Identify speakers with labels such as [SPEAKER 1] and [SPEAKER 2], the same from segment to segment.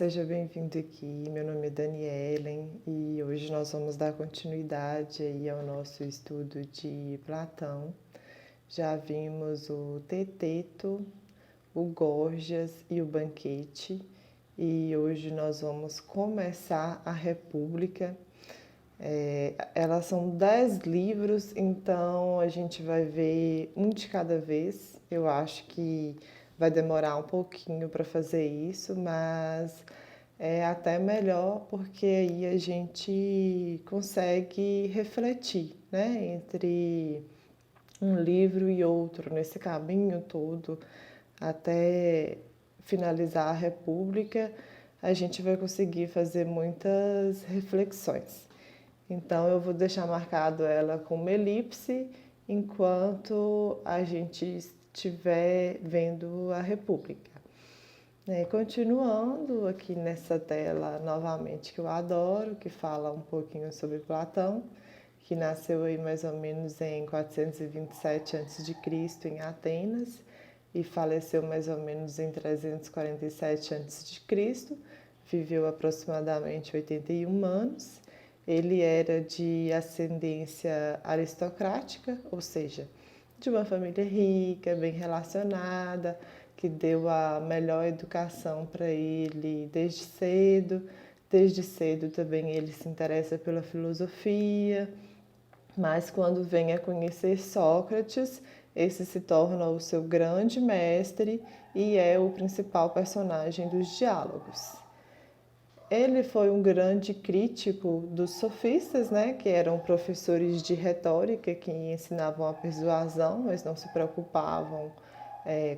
[SPEAKER 1] seja bem-vindo aqui. Meu nome é Danielen e hoje nós vamos dar continuidade aí ao nosso estudo de Platão. Já vimos o Teteto, o Górgias e o Banquete e hoje nós vamos começar a República. Elas são 10 livros, então a gente vai ver um de cada vez. Eu acho que vai demorar um pouquinho para fazer isso, mas é até melhor porque aí a gente consegue refletir, né, entre um livro e outro nesse caminho todo até finalizar a República. A gente vai conseguir fazer muitas reflexões. Então, eu vou deixar marcado ela com uma elipse enquanto a gente estiver vendo a República. Continuando aqui nessa tela novamente, que eu adoro, que fala um pouquinho sobre Platão, que nasceu aí mais ou menos em 427 a.C. em Atenas e faleceu mais ou menos em 347 a.C., viveu aproximadamente 81 anos. Ele era de ascendência aristocrática, ou seja, de uma família rica, bem relacionada, que deu a melhor educação para ele desde cedo. Desde cedo também ele se interessa pela filosofia, mas quando vem a conhecer Sócrates, esse se torna o seu grande mestre e é o principal personagem dos diálogos. Ele foi um grande crítico dos sofistas, né, que eram professores de retórica que ensinavam a persuasão, mas não se preocupavam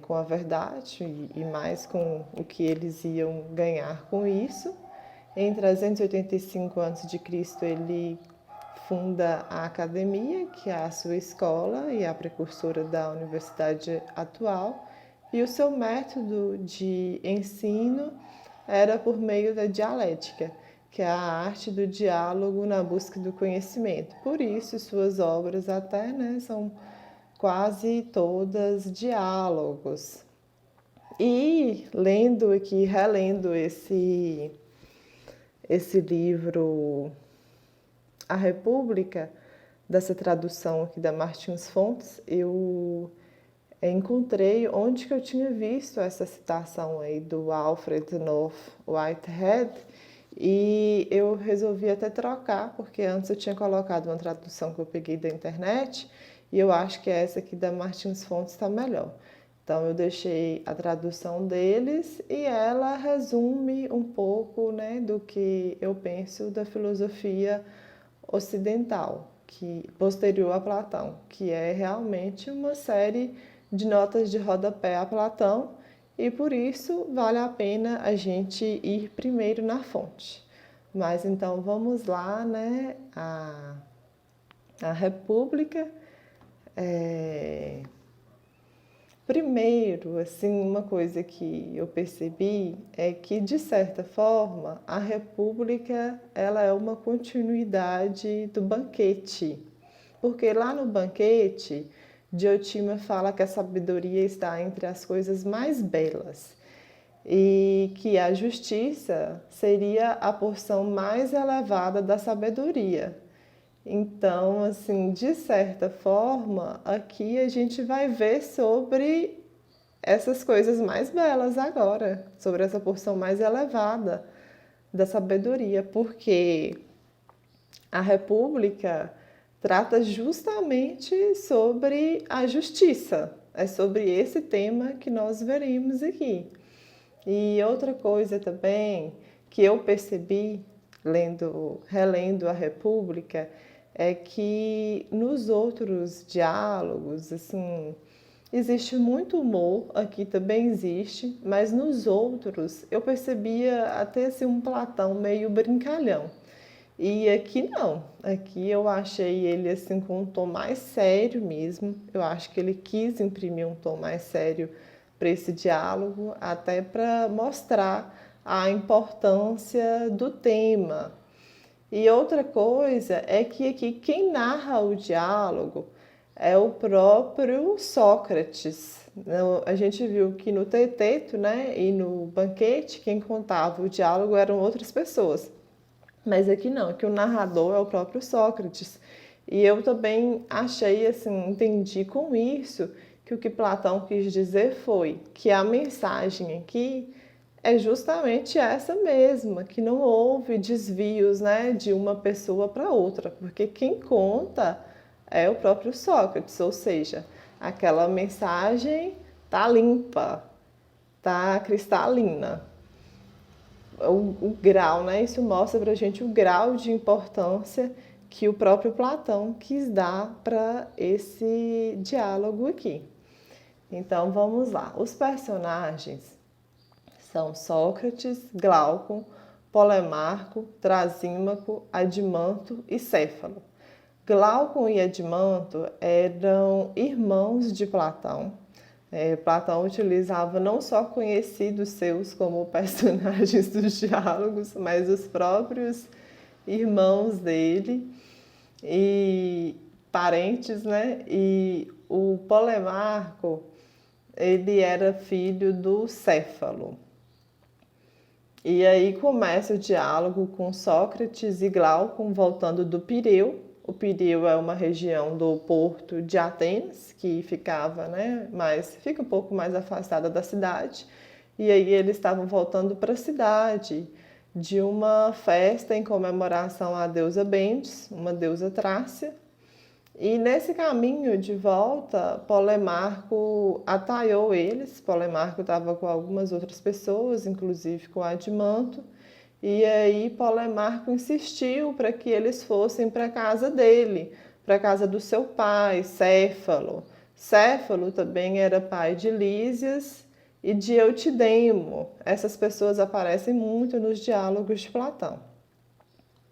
[SPEAKER 1] com a verdade e mais com o que eles iam ganhar com isso. Em 385 a.C., ele funda a academia, que é a sua escola e a precursora da universidade atual, e o seu método de ensino era por meio da dialética, que é a arte do diálogo na busca do conhecimento. Por isso, suas obras até são quase todas diálogos. E lendo aqui, relendo esse livro, A República, dessa tradução aqui da Martins Fontes, eu encontrei onde que eu tinha visto essa citação aí do Alfred North Whitehead e eu resolvi até trocar, porque antes eu tinha colocado uma tradução que eu peguei da internet e eu acho que essa aqui da Martins Fontes está melhor. Então eu deixei a tradução deles e ela resume um pouco, do que eu penso da filosofia ocidental, que posterior a Platão, que é realmente uma série de notas de rodapé a Platão e por isso vale a pena a gente ir primeiro na fonte. Mas então vamos lá, a República. Primeiro, uma coisa que eu percebi é que, de certa forma, a República ela é uma continuidade do Banquete. Porque lá no Banquete, Diotima fala que a sabedoria está entre as coisas mais belas e que a justiça seria a porção mais elevada da sabedoria. Então, de certa forma, aqui a gente vai ver sobre essas coisas mais belas agora, sobre essa porção mais elevada da sabedoria, porque a República trata justamente sobre a justiça. É sobre esse tema que nós veremos aqui. E outra coisa também que eu percebi relendo a República é que nos outros diálogos, existe muito humor, aqui também existe, mas nos outros eu percebia até um Platão meio brincalhão. E aqui não, aqui eu achei ele com um tom mais sério mesmo, eu acho que ele quis imprimir um tom mais sério para esse diálogo, até para mostrar a importância do tema. E outra coisa é que aqui quem narra o diálogo é o próprio Sócrates. A gente viu que no Teteto, né, e no banquete, quem contava o diálogo eram outras pessoas. Mas aqui não, aqui o narrador é o próprio Sócrates. E eu também achei, assim, entendi com isso que o que Platão quis dizer foi que a mensagem aqui é justamente essa mesma, que não houve desvios, né, de uma pessoa para outra, porque quem conta é o próprio Sócrates, ou seja, aquela mensagem tá limpa, tá cristalina. O grau, né? Isso mostra para a gente o grau de importância que o próprio Platão quis dar para esse diálogo aqui. Então vamos lá. Os personagens são Sócrates, Glaucon, Polemarco, Trasímaco, Adimanto e Céfalo. Glaucon e Adimanto eram irmãos de Platão. Platão utilizava não só conhecidos seus como personagens dos diálogos, mas os próprios irmãos dele e parentes, né? E o Polemarco, ele era filho do Céfalo. E aí começa o diálogo com Sócrates e Glaucon voltando do Pireu. O Pireu é uma região do porto de Atenas, que ficava, né, fica um pouco mais afastada da cidade. E aí eles estavam voltando para a cidade de uma festa em comemoração à deusa Bentes, uma deusa trácia. E nesse caminho de volta, Polemarco ataiou eles. Polemarco estava com algumas outras pessoas, inclusive com Adimanto. E aí Polemarco insistiu para que eles fossem para a casa dele, para a casa do seu pai, Céfalo. Céfalo também era pai de Lísias e de Eutidemo. Essas pessoas aparecem muito nos diálogos de Platão.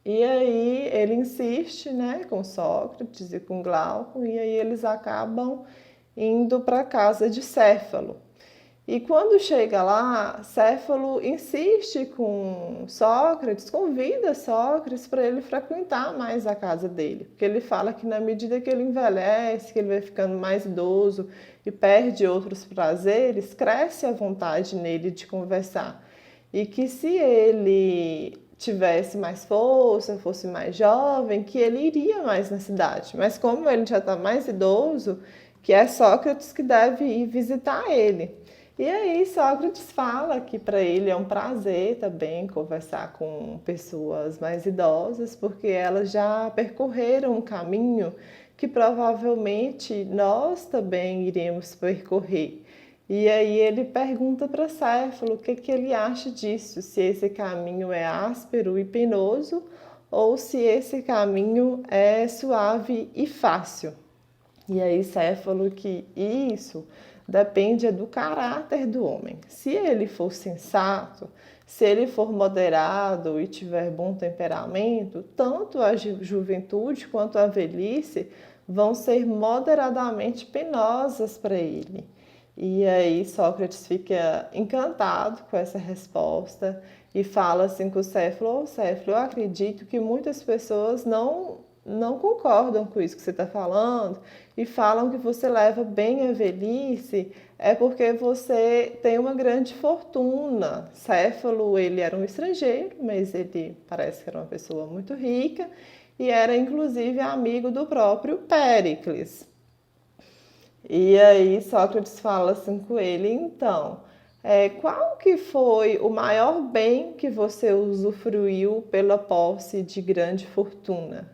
[SPEAKER 1] E aí ele insiste, né, com Sócrates e com Glauco, e aí eles acabam indo para a casa de Céfalo. E quando chega lá, Céfalo insiste com Sócrates, convida Sócrates para ele frequentar mais a casa dele, porque ele fala que na medida que ele envelhece, que ele vai ficando mais idoso e perde outros prazeres, cresce a vontade nele de conversar. E que se ele tivesse mais força, fosse mais jovem, que ele iria mais na cidade. Mas como ele já está mais idoso, que é Sócrates que deve ir visitar ele. E aí Sócrates fala que para ele é um prazer também conversar com pessoas mais idosas, porque elas já percorreram um caminho que provavelmente nós também iremos percorrer. E aí ele pergunta para Céfalo o que ele acha disso, se esse caminho é áspero e penoso ou se esse caminho é suave e fácil. E aí Céfalo que isso depende do caráter do homem. Se ele for sensato, se ele for moderado e tiver bom temperamento, tanto a juventude quanto a velhice vão ser moderadamente penosas para ele. E aí Sócrates fica encantado com essa resposta e fala assim com o Céfalo: Céfalo, eu acredito que muitas pessoas não concordam com isso que você está falando e falam que você leva bem a velhice é porque você tem uma grande fortuna. Céfalo, ele era um estrangeiro, mas ele parece que era uma pessoa muito rica e era inclusive amigo do próprio Péricles. E aí Sócrates fala assim com ele, então, qual que foi o maior bem que você usufruiu pela posse de grande fortuna?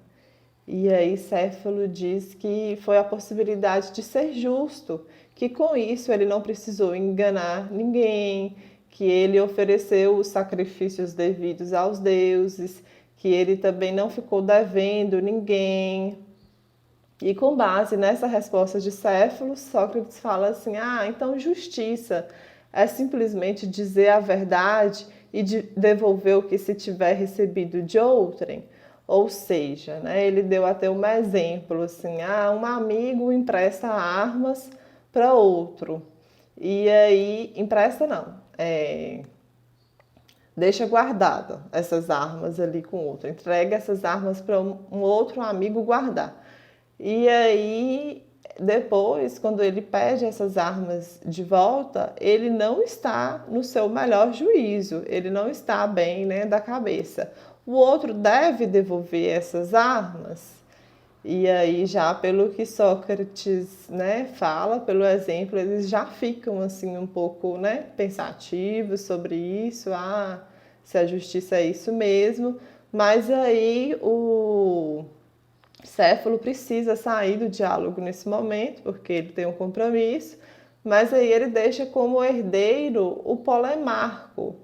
[SPEAKER 1] E aí Céfalo diz que foi a possibilidade de ser justo, que com isso ele não precisou enganar ninguém, que ele ofereceu os sacrifícios devidos aos deuses, que ele também não ficou devendo ninguém. E com base nessa resposta de Céfalo, Sócrates fala assim: então justiça é simplesmente dizer a verdade e devolver o que se tiver recebido de outrem. Ou seja, né, ele deu até um exemplo assim: um amigo empresta armas para outro. E aí, empresta não, deixa guardada essas armas ali com outro, entrega essas armas para um outro amigo guardar. E aí depois, quando ele pede essas armas de volta, ele não está no seu melhor juízo, ele não está bem, né, da cabeça. O outro deve devolver essas armas. E aí, já pelo que Sócrates, né, fala, pelo exemplo, eles já ficam assim um pouco, né, pensativos sobre isso, se a justiça é isso mesmo. Mas aí o Céfalo precisa sair do diálogo nesse momento, porque ele tem um compromisso, mas aí ele deixa como herdeiro o Polemarco,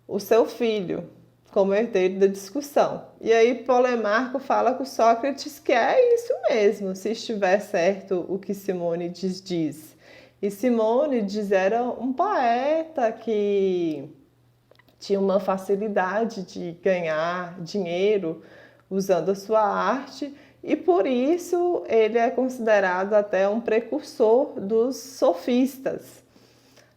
[SPEAKER 1] o seu filho, como herdeiro da discussão. E aí Polemarco fala com Sócrates que é isso mesmo, se estiver certo o que Simônides diz. E Simônides era um poeta que tinha uma facilidade de ganhar dinheiro usando a sua arte, e por isso ele é considerado até um precursor dos sofistas.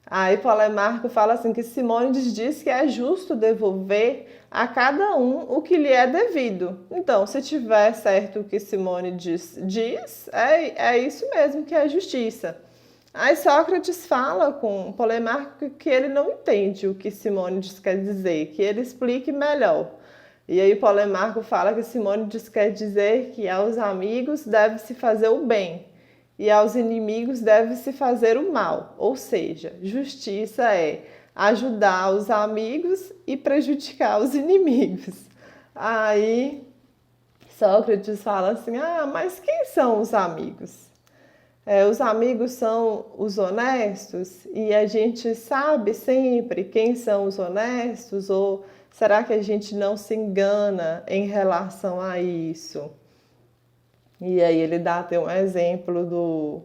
[SPEAKER 1] Aí Polemarco fala assim que Simônides diz que é justo devolver a cada um o que lhe é devido. Então, se tiver certo o que Simônides diz, é isso mesmo que é justiça. Aí Sócrates fala com Polemarco que ele não entende o que Simônides quer dizer, que ele explique melhor. E aí Polemarco fala que Simônides quer dizer que aos amigos deve-se fazer o bem e aos inimigos deve-se fazer o mal. Ou seja, justiça é ajudar os amigos e prejudicar os inimigos. Aí Sócrates fala assim, mas quem são os amigos? Os amigos são os honestos e a gente sabe sempre quem são os honestos, ou será que a gente não se engana em relação a isso? E aí ele dá até um exemplo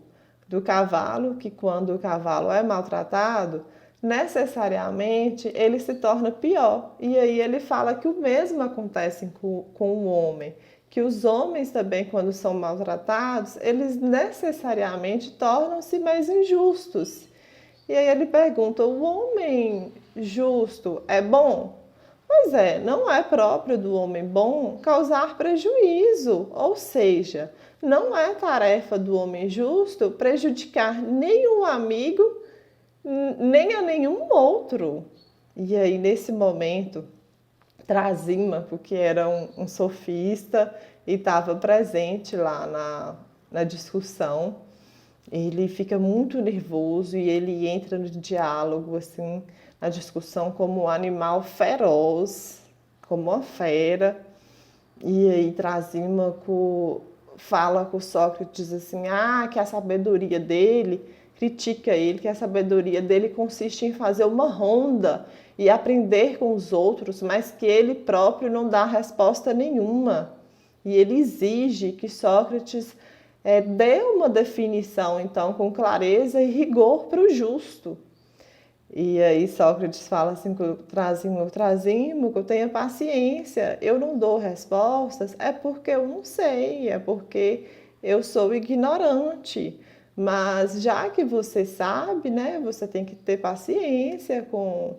[SPEAKER 1] do cavalo, que quando o cavalo é maltratado, necessariamente ele se torna pior. E aí ele fala que o mesmo acontece com o homem, que os homens também, quando são maltratados, eles necessariamente tornam-se mais injustos. E aí ele pergunta, o homem justo é bom? Pois é, não é próprio do homem bom causar prejuízo, ou seja, não é tarefa do homem justo prejudicar nenhum amigo, nem a nenhum outro. E aí, nesse momento, Trasímaco, que era um sofista e estava presente lá na discussão, ele fica muito nervoso e ele entra no diálogo, assim, na discussão como um animal feroz, como uma fera. E aí Trasímaco fala com Sócrates assim, que a sabedoria dele, critica ele, que a sabedoria dele consiste em fazer uma ronda e aprender com os outros, mas que ele próprio não dá resposta nenhuma. E ele exige que Sócrates dê uma definição, então, com clareza e rigor para o justo. E aí Sócrates fala assim com Trasímaco, tenha paciência, eu não dou respostas, é porque eu não sei, é porque eu sou ignorante. Mas já que você sabe, né, você tem que ter paciência com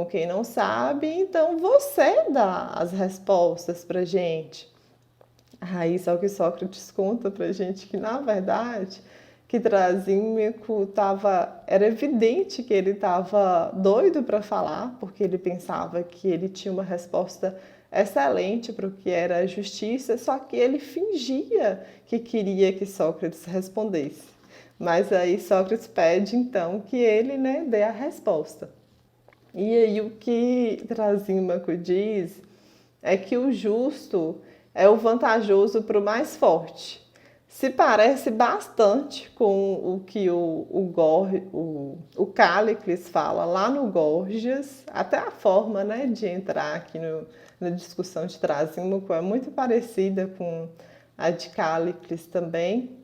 [SPEAKER 1] quem não sabe, então você dá as respostas pra gente. Aí só que Sócrates conta pra gente que, na verdade, que Trasímaco era evidente que ele estava doido para falar, porque ele pensava que ele tinha uma resposta excelente para o que era a justiça, só que ele fingia que queria que Sócrates respondesse. Mas aí Sócrates pede então que ele, né, dê a resposta. E aí o que Trasímaco diz é que o justo é o vantajoso para o mais forte. Se parece bastante com o que o Cállicles fala lá no Gorgias, até a forma, né, de entrar aqui na discussão de Trasímaco é muito parecida com a de Cállicles também.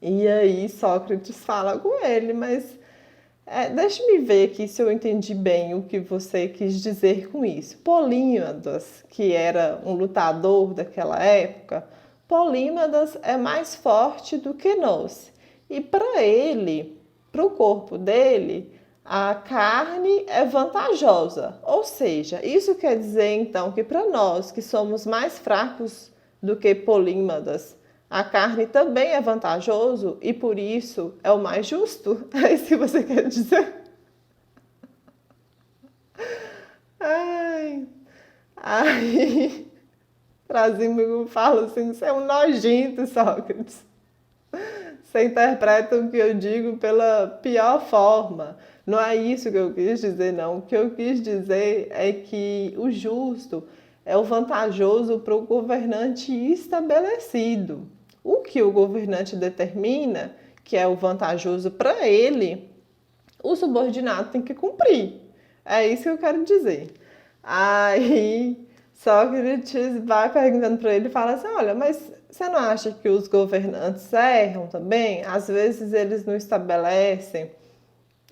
[SPEAKER 1] E aí Sócrates fala com ele, mas deixe-me ver aqui se eu entendi bem o que você quis dizer com isso. Polímadas, que era um lutador daquela época, Polímadas é mais forte do que nós. E para ele, para o corpo dele, a carne é vantajosa. Ou seja, isso quer dizer então que para nós que somos mais fracos do que Polímadas, a carne também é vantajoso e por isso é o mais justo? É isso que você quer dizer? Ai, ai, Trasímaco fala assim, você é um nojento, Sócrates. Você interpreta o que eu digo pela pior forma. Não é isso que eu quis dizer, não. O que eu quis dizer é que o justo é o vantajoso para o governante estabelecido. O que o governante determina, que é o vantajoso para ele, o subordinado tem que cumprir. É isso que eu quero dizer. Aí Sócrates vai perguntando para ele e fala assim: olha, mas você não acha que os governantes erram também? Às vezes eles não estabelecem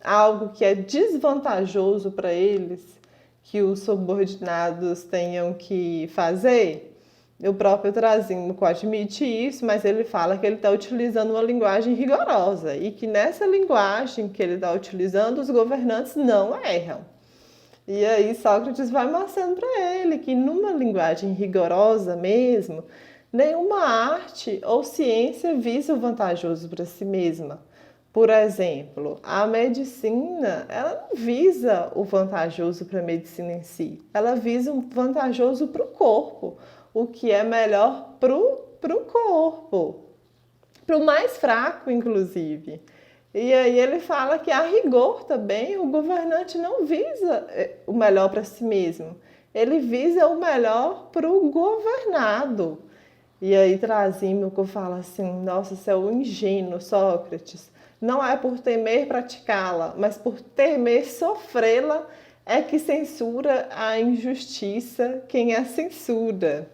[SPEAKER 1] algo que é desvantajoso para eles, que os subordinados tenham que fazer? O próprio Trasímaco admite isso, mas ele fala que ele está utilizando uma linguagem rigorosa e que nessa linguagem que ele está utilizando, os governantes não erram. E aí Sócrates vai mostrando para ele que numa linguagem rigorosa mesmo, nenhuma arte ou ciência visa o vantajoso para si mesma. Por exemplo, a medicina, ela não visa o vantajoso para a medicina em si, ela visa o vantajoso para o corpo, o que é melhor para o corpo, para o mais fraco, inclusive. E aí ele fala que a rigor também o governante não visa o melhor para si mesmo, ele visa o melhor para o governado. E aí Trasímaco fala assim, nossa, você é um ingênuo, Sócrates. Não é por temer praticá-la, mas por temer sofrê-la é que censura a injustiça quem a censura.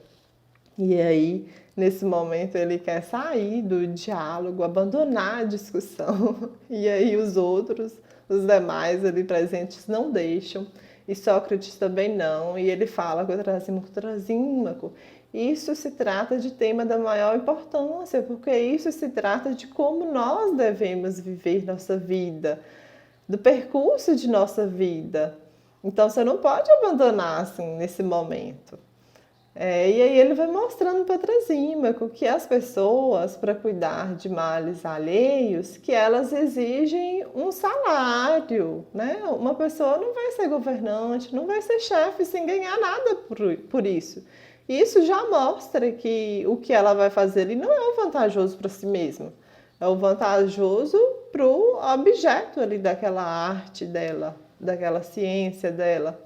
[SPEAKER 1] E aí, nesse momento, ele quer sair do diálogo, abandonar a discussão. E aí os outros, os demais ali presentes, não deixam. E Sócrates também não. E ele fala com o Trasímaco, isso se trata de tema da maior importância, porque isso se trata de como nós devemos viver nossa vida, do percurso de nossa vida. Então você não pode abandonar assim nesse momento. E aí ele vai mostrando para Trasímaco que as pessoas, para cuidar de males alheios, que elas exigem um salário, né? Uma pessoa não vai ser governante, não vai ser chefe sem ganhar nada por isso. Isso já mostra que o que ela vai fazer ali não é o vantajoso para si mesma, é o vantajoso para o objeto ali daquela arte dela, daquela ciência dela.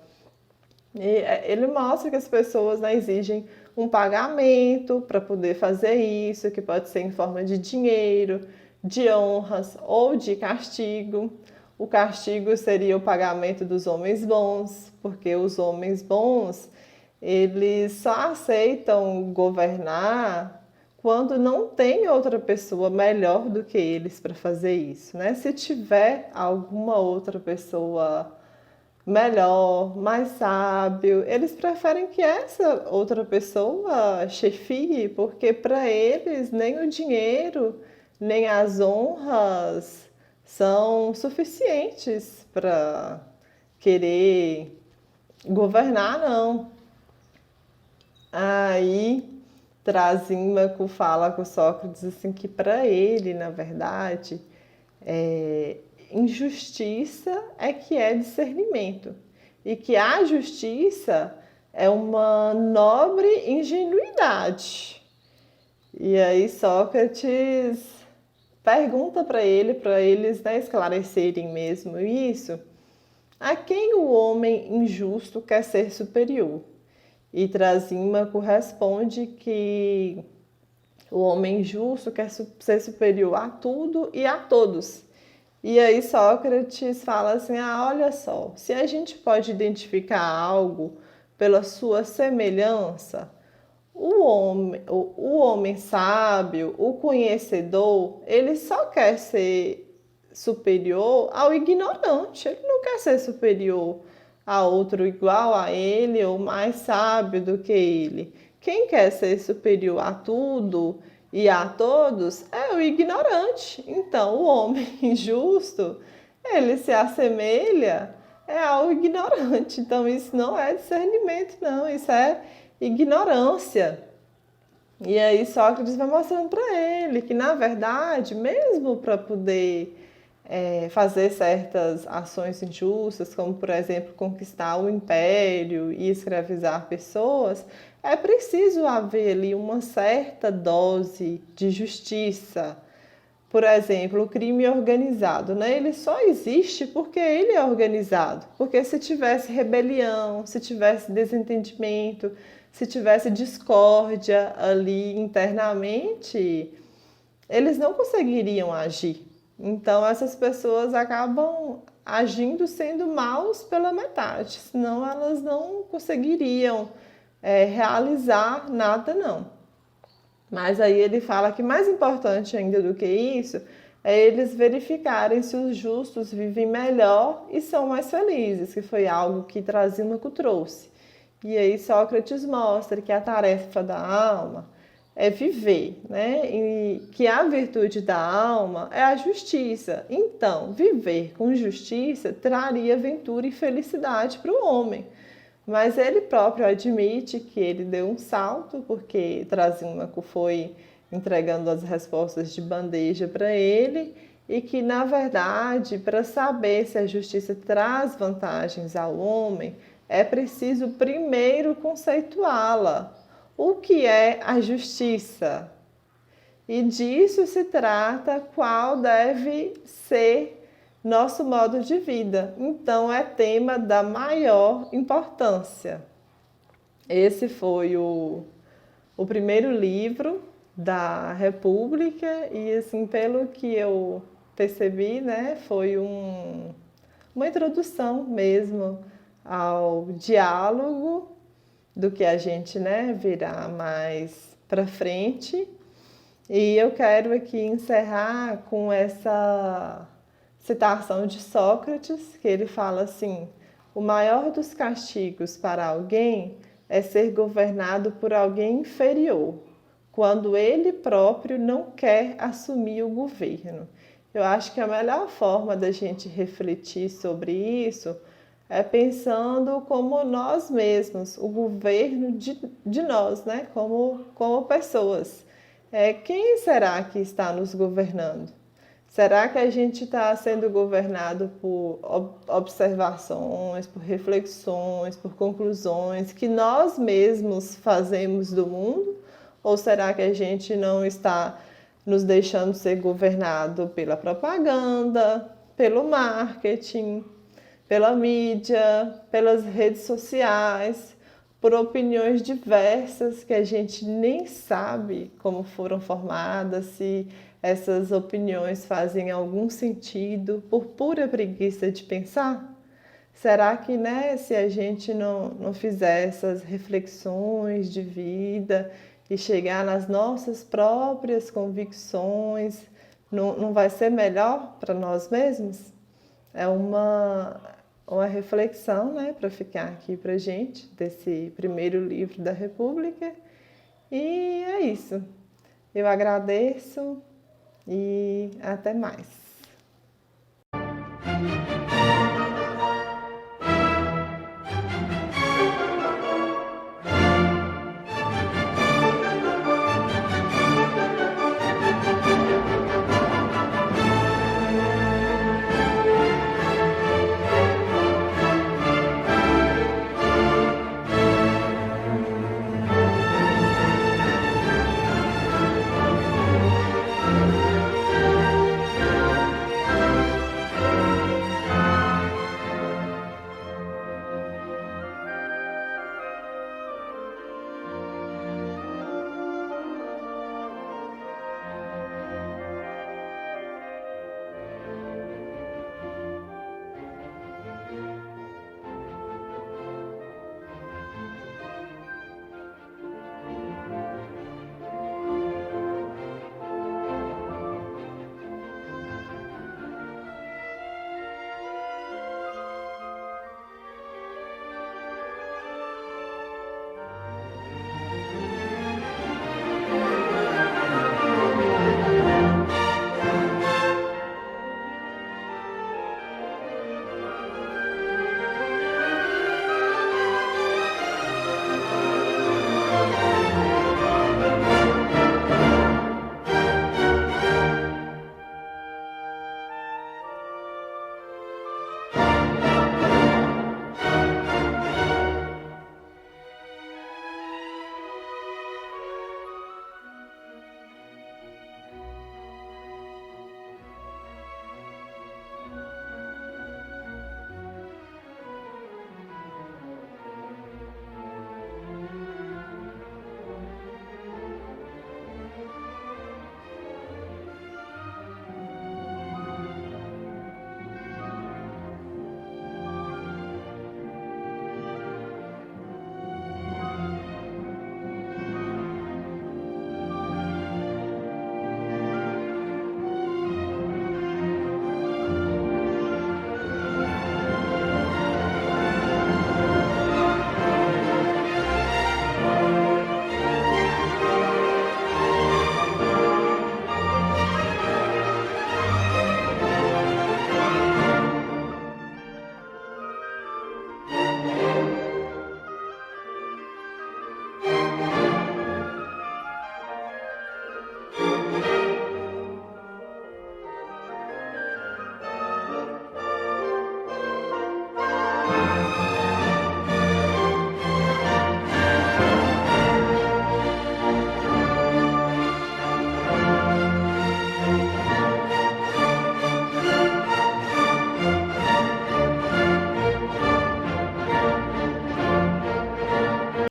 [SPEAKER 1] E ele mostra que as pessoas, né, exigem um pagamento para poder fazer isso, que pode ser em forma de dinheiro, de honras ou de castigo. O castigo seria o pagamento dos homens bons, porque os homens bons eles só aceitam governar quando não tem outra pessoa melhor do que eles para fazer isso, né? Se tiver alguma outra pessoa melhor, mais sábio, eles preferem que essa outra pessoa chefie, porque para eles nem o dinheiro, nem as honras são suficientes para querer governar, não. Aí Trasímaco fala com Sócrates assim que para ele, na verdade, injustiça é que é discernimento e que a justiça é uma nobre ingenuidade. E aí Sócrates pergunta para eles, né, esclarecerem mesmo isso, a quem o homem injusto quer ser superior? E Trasímaco responde que o homem justo quer ser superior a tudo e a todos. E aí Sócrates fala assim, olha só, se a gente pode identificar algo pela sua semelhança, o homem sábio, o conhecedor, ele só quer ser superior ao ignorante, ele não quer ser superior a outro igual a ele ou mais sábio do que ele. Quem quer ser superior a tudo e a todos é o ignorante. Então, o homem injusto, ele se assemelha ao ignorante. Então, isso não é discernimento, não. Isso é ignorância. E aí Sócrates vai mostrando para ele que, na verdade, mesmo para poder fazer certas ações injustas, como, por exemplo, conquistar o império e escravizar pessoas, é preciso haver ali uma certa dose de justiça. Por exemplo, o crime organizado, né? Ele só existe porque ele é organizado. Porque se tivesse rebelião, se tivesse desentendimento, se tivesse discórdia ali internamente, eles não conseguiriam agir. Então, essas pessoas acabam agindo sendo maus pela metade, senão elas não conseguiriam realizar nada, não. Mas aí ele fala que mais importante ainda do que isso é eles verificarem se os justos vivem melhor e são mais felizes, que foi algo que Trasímaco trouxe. E aí Sócrates mostra que a tarefa da alma é viver, né? E que a virtude da alma é a justiça. Então, viver com justiça traria ventura e felicidade para o homem. Mas ele próprio admite que ele deu um salto, porque Trasímaco foi entregando as respostas de bandeja para ele, e que, na verdade, para saber se a justiça traz vantagens ao homem, é preciso primeiro conceituá-la. O que é a justiça? E disso se trata qual deve ser nosso modo de vida. Então, é tema da maior importância. Esse foi o primeiro livro da República e, assim, pelo que eu percebi, né, foi uma introdução mesmo ao diálogo do que a gente, né, virá mais para frente. E eu quero aqui encerrar com essa citação de Sócrates, que ele fala assim: o maior dos castigos para alguém é ser governado por alguém inferior, quando ele próprio não quer assumir o governo. Eu acho que a melhor forma da gente refletir sobre isso é pensando como nós mesmos, o governo de nós, né? Como pessoas. Quem será que está nos governando? Será que a gente está sendo governado por observações, por reflexões, por conclusões que nós mesmos fazemos do mundo? Ou será que a gente não está nos deixando ser governado pela propaganda, pelo marketing, pela mídia, pelas redes sociais, por opiniões diversas que a gente nem sabe como foram formadas, se essas opiniões fazem algum sentido, por pura preguiça de pensar? Será que, né, se a gente não fizer essas reflexões de vida e chegar nas nossas próprias convicções, não vai ser melhor para nós mesmos? É uma reflexão, né, para ficar aqui para gente, desse primeiro livro da República. E é isso. Eu agradeço e até mais.